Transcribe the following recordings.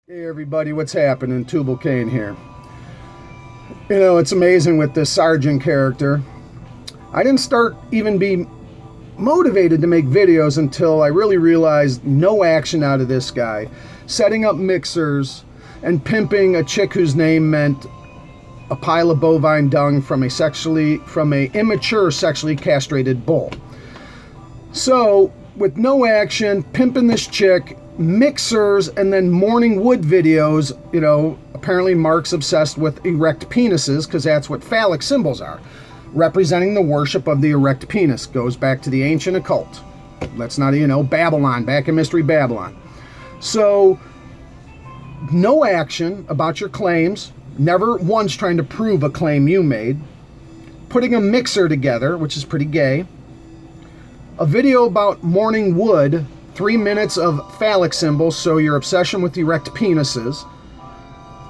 Hey everybody, what's happening? Tubal Cain here. You know, it's amazing with this Sargent character. I didn't start even be motivated to make videos until I really realized no action out of this guy. Setting up mixers and pimping a chick whose name meant a pile of bovine dung from a immature sexually castrated bull. So, with no action, pimping this chick, mixers, and then morning wood videos. You know, apparently Mark's obsessed with erect penises because that's what phallic symbols are, representing the worship of the erect penis. Goes back to the ancient occult. Let's not, Babylon, back in Mystery Babylon. So, no action about your claims, never once trying to prove a claim you made, putting a mixer together, which is pretty gay, a video about morning wood, 3 minutes of phallic symbols, so your obsession with erect penises,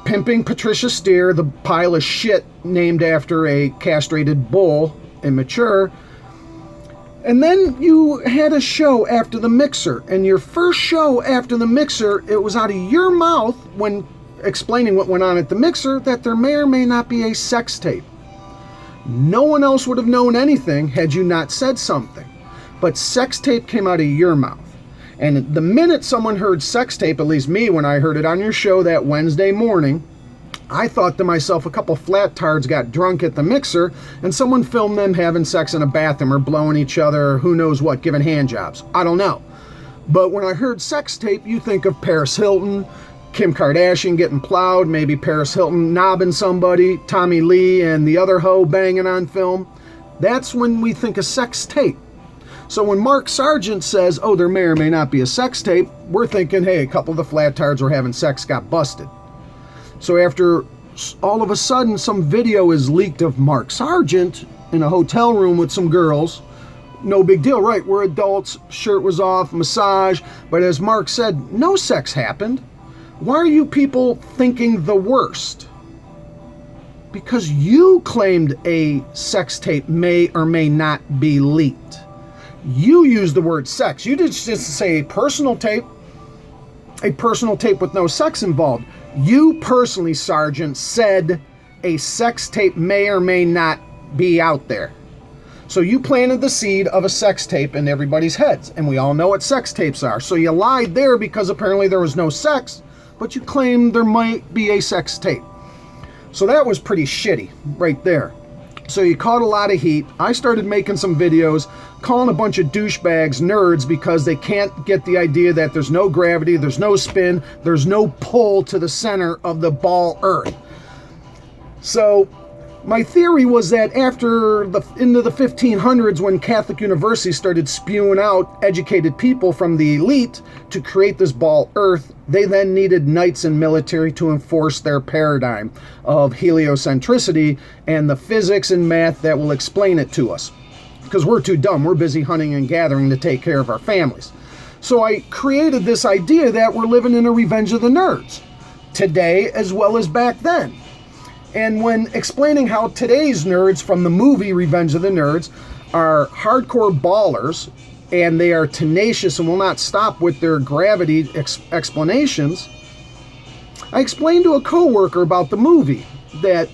pimping Patricia Steer, the pile of shit named after a castrated bull, immature, and then you had a show after the mixer, and your first show after the mixer, it was out of your mouth when explaining what went on at the mixer that there may or may not be a sex tape. No one else would have known anything had you not said something, but sex tape came out of your mouth. And the minute someone heard sex tape, at least me, when I heard it on your show that Wednesday morning, I thought to myself, a couple flat tards got drunk at the mixer and someone filmed them having sex in a bathroom or blowing each other or who knows what, giving hand jobs. I don't know. But when I heard sex tape, you think of Paris Hilton, Kim Kardashian getting plowed, maybe Paris Hilton knobbing somebody, Tommy Lee and the other hoe banging on film. That's when we think of sex tape. So when Mark Sargent says, oh, there may or may not be a sex tape, we're thinking, hey, a couple of the flat tards were having sex, got busted. So after all of a sudden some video is leaked of Mark Sargent in a hotel room with some girls, no big deal, right? We're adults, shirt was off, massage, but as Mark said, no sex happened. Why are you people thinking the worst? Because you claimed a sex tape may or may not be leaked. You used the word sex. You didn't just say a personal tape with no sex involved. You personally, Sargent, said a sex tape may or may not be out there. So you planted the seed of a sex tape in everybody's heads, and we all know what sex tapes are. So you lied there because apparently there was no sex, but you claimed there might be a sex tape. So that was pretty shitty right there. So you caught a lot of heat. I started making some videos calling a bunch of douchebags nerds because they can't get the idea that there's no gravity, there's no spin, there's no pull to the center of the ball Earth. So my theory was that into the 1500s, when Catholic universities started spewing out educated people from the elite to create this ball Earth, they then needed knights and military to enforce their paradigm of heliocentricity and the physics and math that will explain it to us. Because we're too dumb, we're busy hunting and gathering to take care of our families. So I created this idea that we're living in a Revenge of the Nerds, today as well as back then. And when explaining how today's nerds from the movie Revenge of the Nerds are hardcore ballers, and they are tenacious and will not stop with their gravity explanations, I explained to a coworker about the movie that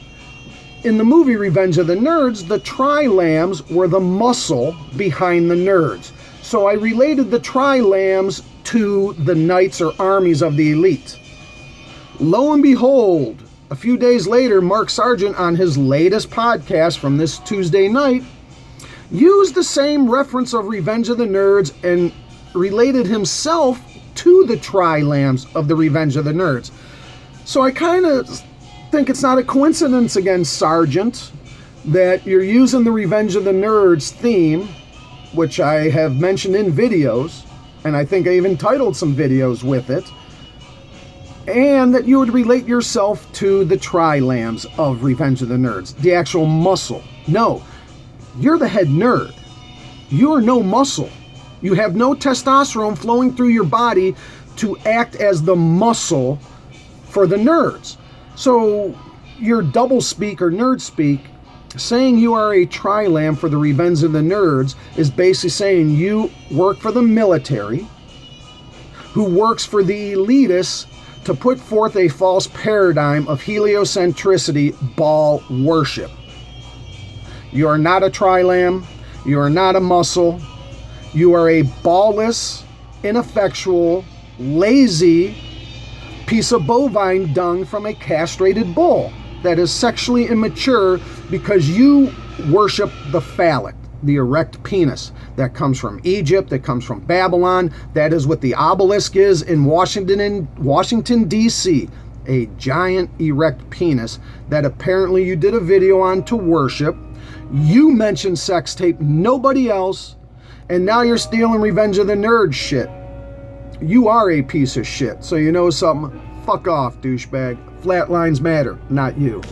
in the movie Revenge of the Nerds, the tri-lambs were the muscle behind the nerds. So I related the tri-lambs to the knights or armies of the elite. Lo and behold, a few days later, Mark Sargent on his latest podcast from this Tuesday night used the same reference of Revenge of the Nerds and related himself to the tri-lambs of the Revenge of the Nerds. So I kind of think it's not a coincidence again, Sargent, that you're using the Revenge of the Nerds theme, which I have mentioned in videos, and I think I even titled some videos with it, and that you would relate yourself to the tri-lambs of Revenge of the Nerds, the actual muscle. No, you're the head nerd. You're no muscle. You have no testosterone flowing through your body to act as the muscle for the nerds. So your double speak or nerd speak, saying you are a tri-lamb for the Revenge of the Nerds, is basically saying you work for the military, who works for the elitists to put forth a false paradigm of heliocentricity ball worship. You are not a trilam. You are not a muscle. You are a ballless, ineffectual, lazy piece of bovine dung from a castrated bull that is sexually immature because you worship the phallic, the erect penis that comes from Egypt, that comes from Babylon. That is what the obelisk is in Washington, D.C., a giant erect penis that apparently you did a video on to worship. You mentioned sex tape, nobody else, and now you're stealing Revenge of the Nerds shit. You are a piece of shit. So you know something? Fuck off, douchebag. Flat lines matter, not you.